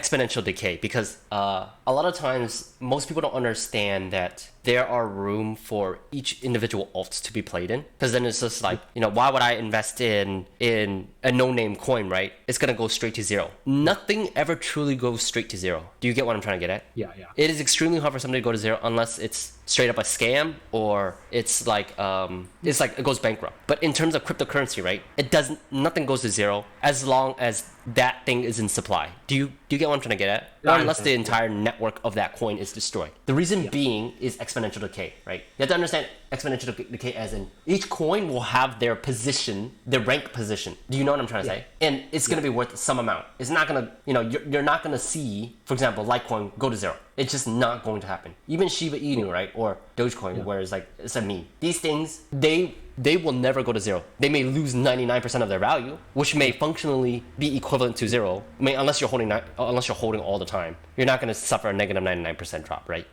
exponential decay, because a lot of times most people don't understand that there are room for each individual alts to be played in, because then it's just like, why would I invest in a no-name coin, right? It's gonna go straight to zero. Nothing ever truly goes straight to zero. Do you get what I'm trying to get at? Yeah. It is extremely hard for somebody to go to zero unless it's straight up a scam, or it's like it goes bankrupt. But in terms of cryptocurrency, right, nothing goes to zero as long as that thing is in supply. Do you get what I'm trying to get at? Or unless the entire network of that coin is destroyed. The reason being is exponential decay, right? You have to understand exponential decay as in each coin will have their position, their rank position. Do you know what I'm trying to say? And it's going to be worth some amount. It's not going to, you're not going to see, for example, Litecoin go to zero. It's just not going to happen. Even Shiba Inu, right? Or Dogecoin, where it's a meme. These things, they will never go to zero. They may lose 99% of their value, which may functionally be equivalent to zero. I mean, unless you're holding all the time, you're not going to suffer a negative 99% drop, right?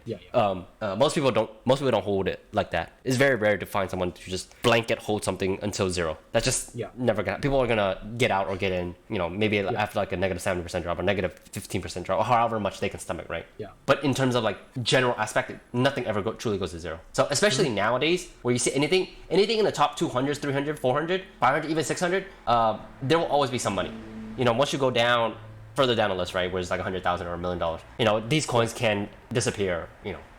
Most people don't hold it like that. It's very rare to find someone to just blanket hold something until zero. That's just never gonna. People are gonna get out or get in. Maybe after like a negative 70% drop or negative 15% drop, or however much they can stomach, right? But in terms of like general aspect, nothing ever truly goes to zero. So especially nowadays, where you see anything in the top 200s, 300, 400, 500, even 600, there will always be some money. Once you go further down the list, right, where it's like 100,000 or $1 million, these coins can disappear,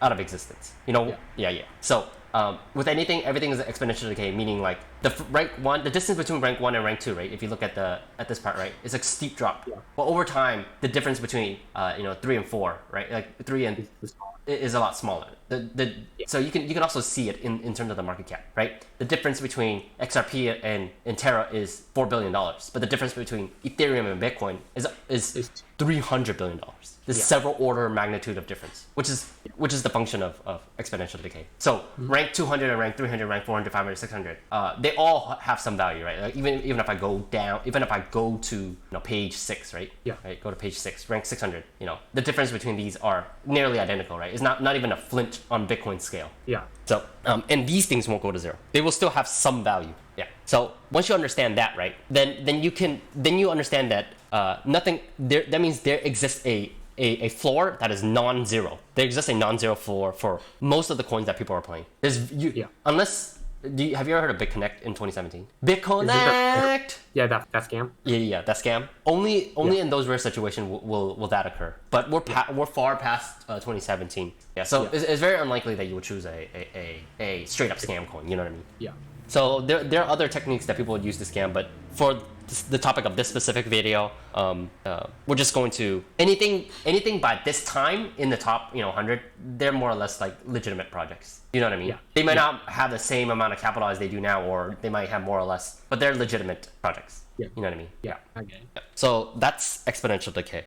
out of existence. So with anything, everything is exponential decay, meaning like the distance between rank 1 and rank 2, right? If you look at this part, right, it's a steep drop. But over time, the difference between 3 and 4, right, like 3 and is a lot smaller. So you can also see it in terms of the market cap, right? The difference between XRP and Terra is $4 billion, but the difference between Ethereum and Bitcoin is $300 billion. There's several order of magnitude of difference, which is the function of exponential decay. So rank 200 and rank 300, rank 400, 500, 600, they all have some value, right? Like even if I go down, even if I go to page 6, right? Right. Go to page 6, rank 600. The difference between these are nearly identical, right? It's not even a flint on Bitcoin scale. So and these things won't go to zero. They will still have some value. So once you understand that, right, then you understand that nothing there. That means there exists a floor that is non-zero. There exists a non-zero floor for most of the coins that people are playing. Unless have you ever heard of BitConnect in 2017? BitConnect. That scam. That scam. Only in those rare situations will that occur. But we're far past 2017. So it's very unlikely that you would choose a straight up scam coin. You know what I mean? So there are other techniques that people would use to scam, but for the topic of this specific video, we're just going to anything by this time in the top 100. They're more or less like legitimate projects. You know what I mean? They might not have the same amount of capital as they do now, or they might have more or less, but they're legitimate projects. You know what I mean? Okay. So that's exponential decay.